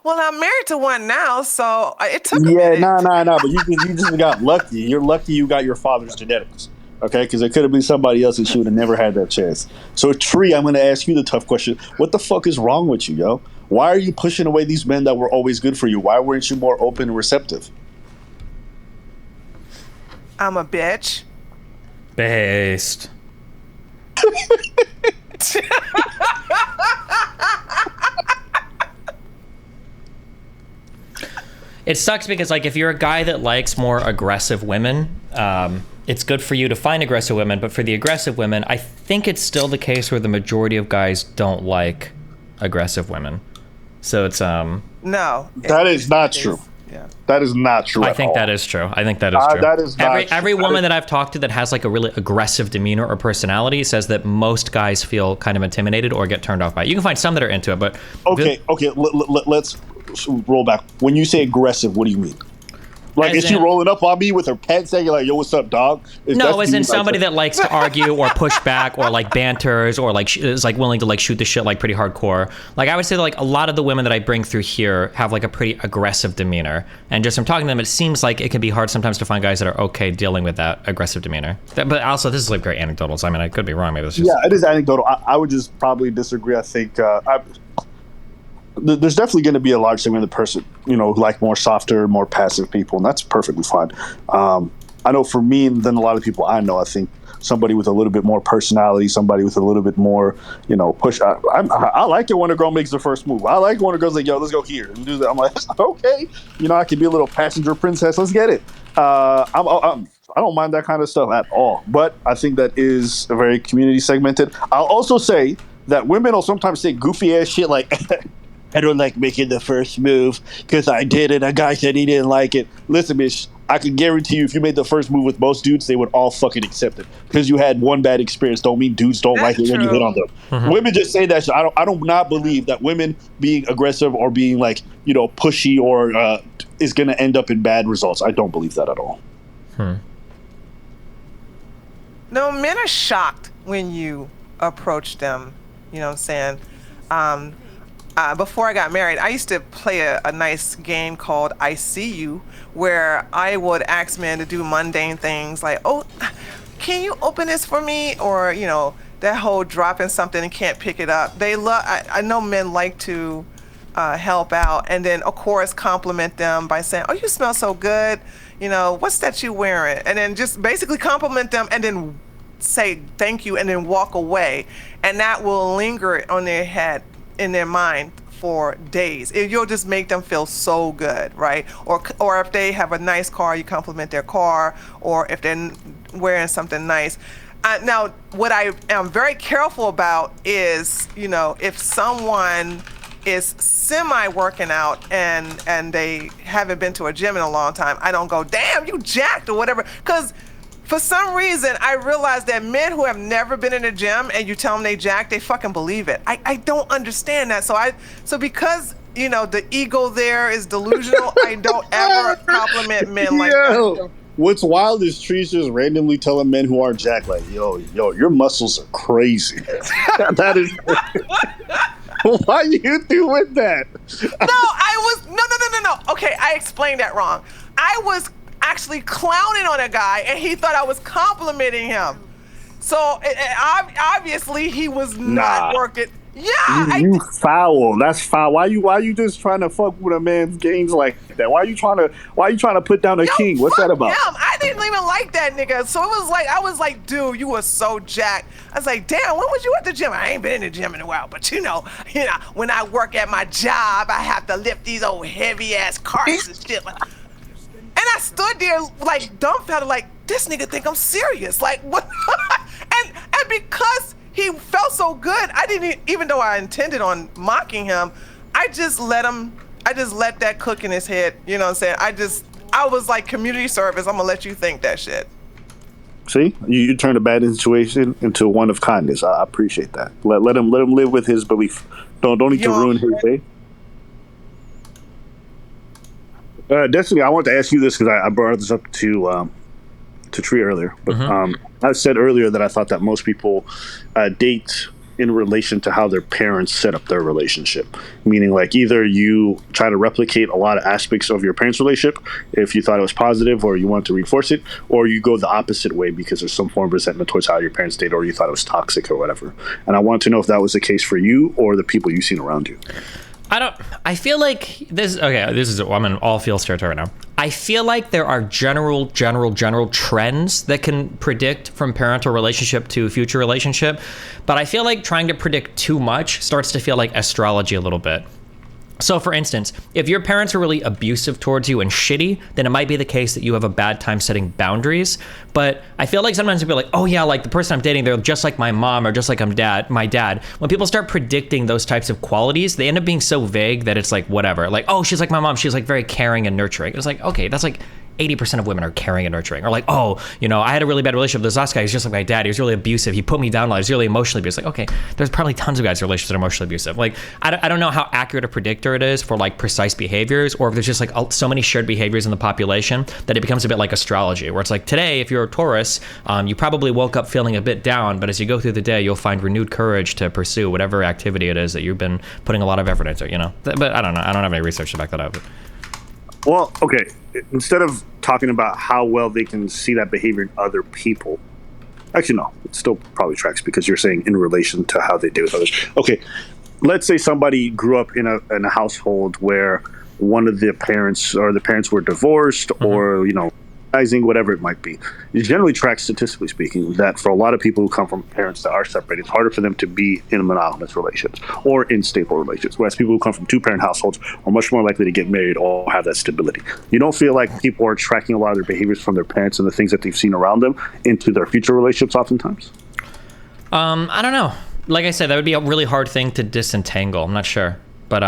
Well, I'm married to one now, so it took a minute. Yeah, no. But you just got lucky. You're lucky you got your father's genetics, okay? Because it could have been somebody else and she would have never had that chance. So, Tree, I'm going to ask you the tough question. What the fuck is wrong with you, yo? Why are you pushing away these men that were always good for you? Why weren't you more open and receptive? I'm a bitch. Based. It sucks because, like, if you're a guy that likes more aggressive women, it's good for you to find aggressive women. But for the aggressive women, I think it's still the case where the majority of guys don't like aggressive women. So it's no, that is not true. Yeah. That is not true. I think that is true. I think that is true. That is not every woman that I've talked to that has like a really aggressive demeanor or personality says that most guys feel kind of intimidated or get turned off by it. You can find some that are into it, but okay. Let's roll back. When you say aggressive, what do you mean? Like, is she rolling up on me with her pants saying, like, yo, what's up, dog? No, as in somebody that likes to argue or push back or, like, banters or, like, is, like, willing to, like, shoot the shit, like, pretty hardcore. Like, I would say that, like, a lot of the women that I bring through here have, like, a pretty aggressive demeanor. And just from talking to them, it seems like it can be hard sometimes to find guys that are okay dealing with that aggressive demeanor. But also, this is, like, very anecdotal, so, I mean, I could be wrong. Maybe it's just... Yeah, it is anecdotal. I would just probably disagree. I think... there's definitely going to be a large segment of the person, who like more softer, more passive people, and that's perfectly fine. I know for me, and then a lot of people I know, I think somebody with a little bit more personality, somebody with a little bit more, push. I like it when a girl makes the first move. I like it when a girl's like, yo, let's go here and do that. I'm like, okay, I can be a little passenger princess. Let's get it. I don't mind that kind of stuff at all. But I think that is a very community segmented. I'll also say that women will sometimes say goofy ass shit like, I don't like making the first move because I did it. A guy said he didn't like it. Listen, bitch, I can guarantee you if you made the first move with most dudes, they would all fucking accept it. Because you had one bad experience don't mean dudes don't like it when you hit on them. Mm-hmm. Women just say that shit. I do not believe that women being aggressive or being like, pushy or is going to end up in bad results. I don't believe that at all. No, men are shocked when you approach them. You know what I'm saying? Before I got married, I used to play a nice game called I See You, where I would ask men to do mundane things like, oh, can you open this for me? Or, that whole dropping something and can't pick it up. I know men like to help out, and then of course compliment them by saying, "Oh, you smell so good. You know, what's that you wearing?" And then just basically compliment them, and then say thank you, and then walk away, and that will linger on their head, in their mind, for days. You'll just make them feel so good, right? Or if they have a nice car, you compliment their car, or if they're wearing something nice. Now, what I am very careful about is, you know, if someone is semi-working out and they haven't been to a gym in a long time, I don't go, "Damn, you jacked," or whatever, because for some reason, I realize that men who have never been in a gym and you tell them they jacked, they fucking believe it. I don't understand that. So because, you know, the ego there is delusional, I don't ever compliment men like that. What's wild is Trees just randomly telling men who aren't jacked, like, yo, your muscles are crazy. That is... Why you doing that? No. Okay, I explained that wrong. I was actually clowning on a guy, and he thought I was complimenting him. So obviously he was not working. Yeah, you foul. That's foul. Why you just trying to fuck with a man's games like that? Why you trying to put down a king? What's that about? Him. I didn't even like that nigga. So it was like, I was like, dude, you were so jacked. I was like, damn, when was you at the gym? I ain't been in the gym in a while, but you know, when I work at my job, I have to lift these old heavy ass carts and shit. And I stood there like dumbfounded, like, this nigga think I'm serious. Like, what? and because he felt so good, I didn't even though I intended on mocking him, I just let that cook in his head. You know what I'm saying? I was like, community service, I'm gonna let you think that shit. See, you turned a bad situation into one of kindness. I appreciate that. Let him live with his belief. Don't need to ruin his day. Destiny, I want to ask you this because I brought this up to Tree earlier, but I said earlier that I thought that most people date in relation to how their parents set up their relationship, meaning like either you try to replicate a lot of aspects of your parents' relationship if you thought it was positive or you want to reinforce it, or you go the opposite way because there's some form of resentment towards how your parents dated or you thought it was toxic or whatever. And I want to know if that was the case for you or the people you've seen around you. I feel like I'm in all fields territory now. I feel like there are general trends that can predict from parental relationship to future relationship, but I feel like trying to predict too much starts to feel like astrology a little bit. So for instance, if your parents are really abusive towards you and shitty, then it might be the case that you have a bad time setting boundaries. But I feel like sometimes people are like, oh yeah, like the person I'm dating, they're just like my mom or just like my dad. When people start predicting those types of qualities, they end up being so vague that it's like, whatever. Like, oh, she's like my mom. She's like very caring and nurturing. It's like, okay, that's like 80% of women are caring and nurturing. Or like, oh, you know, I had a really bad relationship with this last guy. He's just like my dad. He was really abusive. He put me down a lot. He was really emotionally abusive. Like, okay, there's probably tons of guys in relationships that are emotionally abusive. Like, I don't know how accurate a predictor it is for like precise behaviors, or if there's just like so many shared behaviors in the population that it becomes a bit like astrology, where it's like today, if you're a Taurus, you probably woke up feeling a bit down, but as you go through the day, you'll find renewed courage to pursue whatever activity it is that you've been putting a lot of effort into, you know? But I don't know. I don't have any research to back that up. Well, okay. Instead of talking about how well they can see that behavior in other people, actually, no, it still probably tracks because you're saying in relation to how they deal with others. Okay, let's say somebody grew up in a household where one of the parents or the parents were divorced or, you know, whatever it might be. It generally tracks, statistically speaking, that for a lot of people who come from parents that are separated, it's harder for them to be in monogamous relationships or in stable relationships, whereas people who come from two-parent households are much more likely to get married or have that stability. You don't feel like people are tracking a lot of their behaviors from their parents and the things that they've seen around them into their future relationships oftentimes? I don't know. Like I said, that would be a really hard thing to disentangle. I'm not sure. But,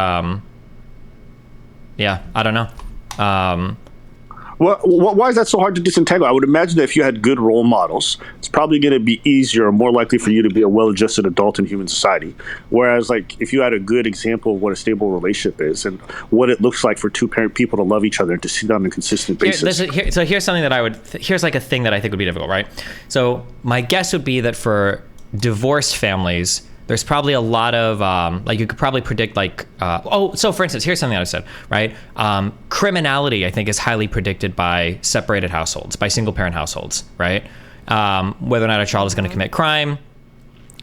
yeah, I don't know. Well, why is that so hard to disentangle? I would imagine that if you had good role models, it's probably going to be easier or more likely for you to be a well-adjusted adult in human society. Whereas, like, if you had a good example of what a stable relationship is and what it looks like for two-parent people to love each other and to see them on a consistent basis. So here's something that here's like a thing that I think would be difficult, right? So my guess would be that for divorced families, there's probably a lot of, like you could probably predict like, so for instance, here's something I said, right? Criminality, I think, is highly predicted by separated households, by single parent households, right? Whether or not a child is going to commit crime,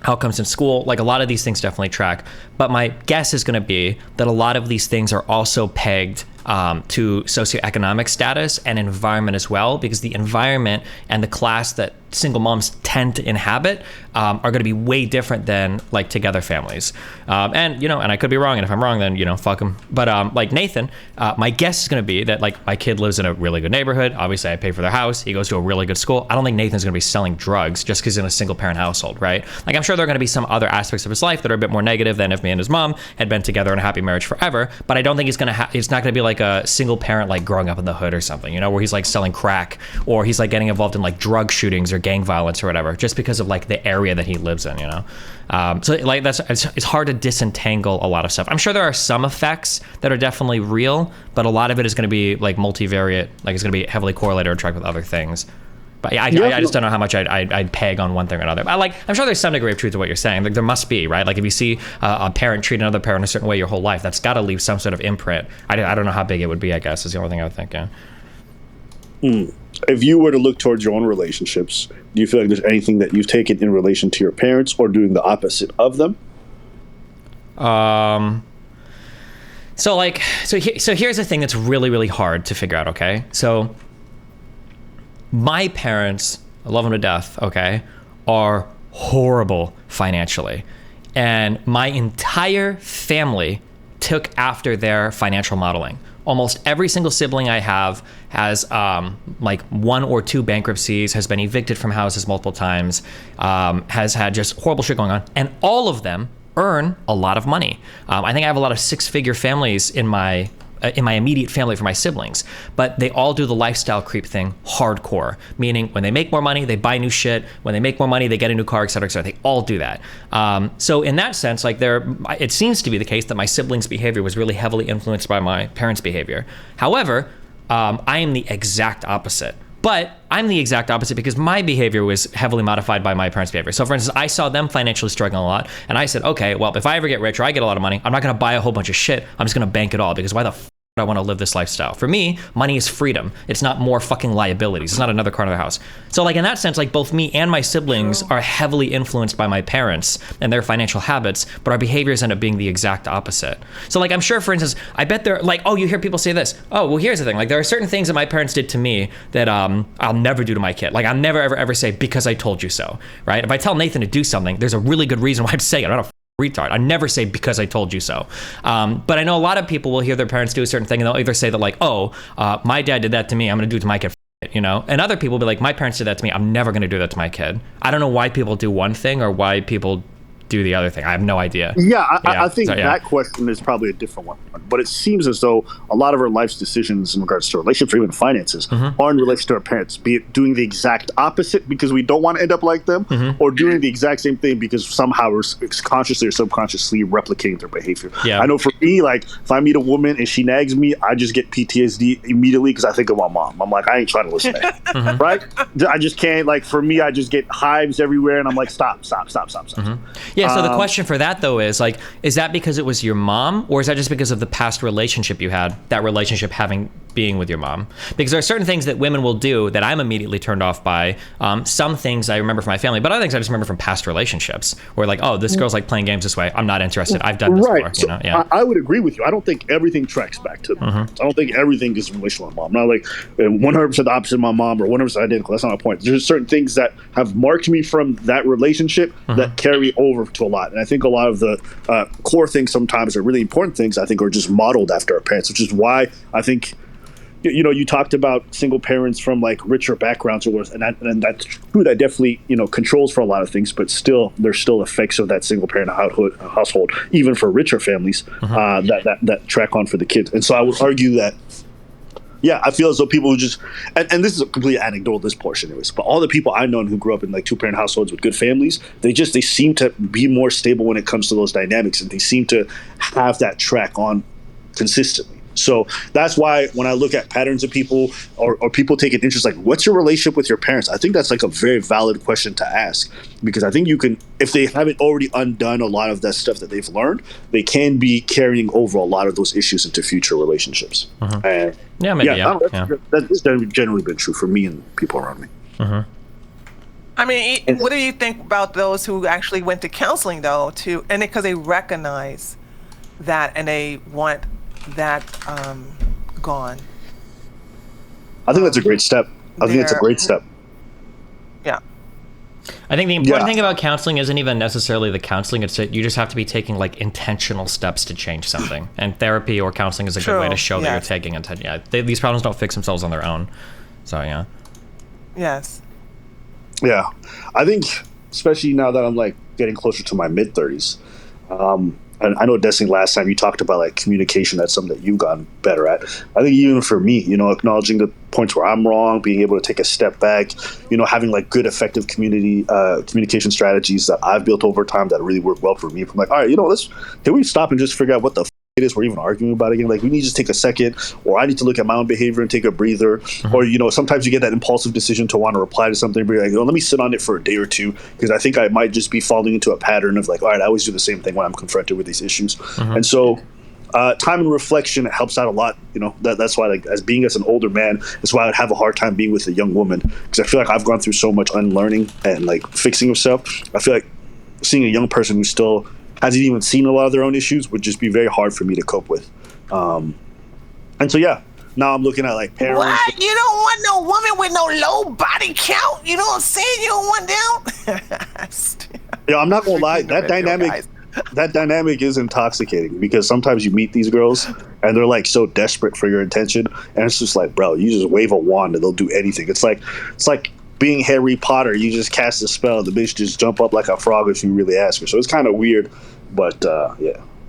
outcomes in school. Like a lot of these things definitely track. But my guess is going to be that a lot of these things are also pegged to socioeconomic status and environment as well, because the environment and the class that single moms tend to inhabit are going to be way different than like together families. And I could be wrong, and if I'm wrong, then fuck them. But like Nathan, my guess is going to be that like my kid lives in a really good neighborhood. Obviously, I pay for their house. He goes to a really good school. I don't think Nathan's going to be selling drugs just because he's in a single parent household, right? Like I'm sure there are going to be some other aspects of his life that are a bit more negative than if me and his mom had been together in a happy marriage forever. But I don't think it's not going to be like a single parent like growing up in the hood or something, where he's like selling crack or he's like getting involved in like drug shootings or gang violence or whatever, just because of like the area that he lives in, so like it's hard to disentangle a lot of stuff. I'm sure there are some effects that are definitely real, but a lot of it is going to be like multivariate, like it's going to be heavily correlated or tracked with other things. But I just don't know how much I'd peg on one thing or another. But I'm sure there's some degree of truth to what you're saying. Like there must be, right? Like if you see a parent treat another parent a certain way your whole life, that's got to leave some sort of imprint. I don't know how big it would be, I guess, is the only thing I would think, yeah. If you were to look towards your own relationships, do you feel like there's anything that you've taken in relation to your parents or doing the opposite of them? So here's the thing that's really, really hard to figure out, okay? So my parents, I love them to death, okay, are horrible financially. And my entire family took after their financial modeling. Almost every single sibling I have has like 1 or 2 bankruptcies, has been evicted from houses multiple times, has had just horrible shit going on. And all of them earn a lot of money. I think I have a lot of 6-figure families in my immediate family for my siblings, but they all do the lifestyle creep thing hardcore, meaning when they make more money, they buy new shit. When they make more money, they get a new car, et cetera, et cetera. They all do that. So in that sense, like it seems to be the case that my siblings' behavior was really heavily influenced by my parents' behavior. However, I am the exact opposite. But I'm the exact opposite because my behavior was heavily modified by my parents' behavior. So for instance, I saw them financially struggling a lot, and I said, okay, well, if I ever get rich or I get a lot of money, I'm not gonna buy a whole bunch of shit. I'm just gonna bank it all, because why the f I want to live this lifestyle? For me, money is freedom. It's not more fucking liabilities. It's not another car in the house. So like in that sense, like both me and my siblings are heavily influenced by my parents and their financial habits, but our behaviors end up being the exact opposite. So like I'm sure, for instance, I bet they're like, oh, you hear people say this. Oh, well, here's the thing. Like there are certain things that my parents did to me that I'll never do to my kid. Like I'll never, ever say, because I told you so, right? If I tell Nathan to do something, there's a really good reason why I'm saying it. I don't know. Retard. I never say because I told you so. But I know a lot of people will hear their parents do a certain thing and they'll either say that like, oh, my dad did that to me, I'm gonna do it to my kid, and other people will be like, my parents did that to me, I'm never gonna do that to my kid. I don't know why people do one thing or why people do the other thing. I have no idea. I think that question is probably a different one. But it seems as though a lot of our life's decisions in regards to relationships or even finances are in relation to our parents, be it doing the exact opposite because we don't want to end up like them, or doing the exact same thing because somehow we're consciously or subconsciously replicating their behavior. I know for me, like if I meet a woman and she nags me, I just get PTSD immediately because I think of my mom. I'm like, I ain't trying to listen to that. Right? I just can't. Like for me, I just get hives everywhere and I'm like, stop. Yeah, so the question for that though is like, is that because it was your mom, or is that just because of the past relationship you had, that relationship being with your mom? Because there are certain things that women will do that I'm immediately turned off by. Some things I remember from my family, but other things I just remember from past relationships where like, oh, this girl's like playing games this way, I'm not interested, I've done this before. So I would agree with you. I don't think everything tracks back to them. I don't think everything is relational to my mom. Not like 100% the opposite of my mom or 100% identical. That's not my point. There's certain things that have marked me from that relationship that carry over to a lot. And I think a lot of the core things sometimes are really important things I think are just modeled after our parents, which is why I think, you talked about single parents from like richer backgrounds or worse, and that's true. That definitely, controls for a lot of things, but still, there's still effects of that single parent household, even for richer families, that track on for the kids. And so I would argue that, I feel as though people who just, and this is a completely anecdotal, this portion anyways, but all the people I know who grew up in like 2-parent households with good families, they seem to be more stable when it comes to those dynamics, and they seem to have that track on consistently. So that's why when I look at patterns of people or people take an interest, like, what's your relationship with your parents? I think that's like a very valid question to ask, because I think you can, if they haven't already undone a lot of that stuff that they've learned, they can be carrying over a lot of those issues into future relationships. And maybe. That's generally been true for me and people around me. I mean, what do you think about those who actually went to counseling though, and because they recognize that and they want that gone? I think that's a great step. I think it's a great step. Yeah. I think the important thing about counseling isn't even necessarily the counseling. It's that you just have to be taking like intentional steps to change something. And therapy or counseling is a good way to show that you're taking intention. Yeah, these problems don't fix themselves on their own. So yeah. Yes. Yeah, I think especially now that I'm like getting closer to my mid 30s. And I know, Destiny, last time you talked about like communication. That's something that you've gotten better at. I think even for me, acknowledging the points where I'm wrong, being able to take a step back, having like good, effective communication strategies that I've built over time that really work well for me. I'm like, all right, can we stop and just figure out what the it is we're even arguing about again? Like, we need to just take a second, or I need to look at my own behavior and take a breather. Mm-hmm. Or sometimes you get that impulsive decision to want to reply to something, but you're like, let me sit on it for a day or two, because I think I might just be falling into a pattern of like, all right, I always do the same thing when I'm confronted with these issues. Mm-hmm. And so time and reflection helps out a lot. That's why, like, as an older man, that's why I'd have a hard time being with a young woman, because I feel like I've gone through so much unlearning and like fixing of stuff. I feel like seeing a young person who still hasn't even seen a lot of their own issues would just be very hard for me to cope with. And so, now I'm looking at like parents. What? You don't want no woman with no low body count? You know what I'm saying? You don't want them? I'm not gonna lie. That dynamic is intoxicating, because sometimes you meet these girls and they're like so desperate for your attention, and it's just like, bro, you just wave a wand and they'll do anything. It's like being Harry Potter. You just cast a spell, the bitch just jump up like a frog if you really ask her. So it's kind of weird, but yeah.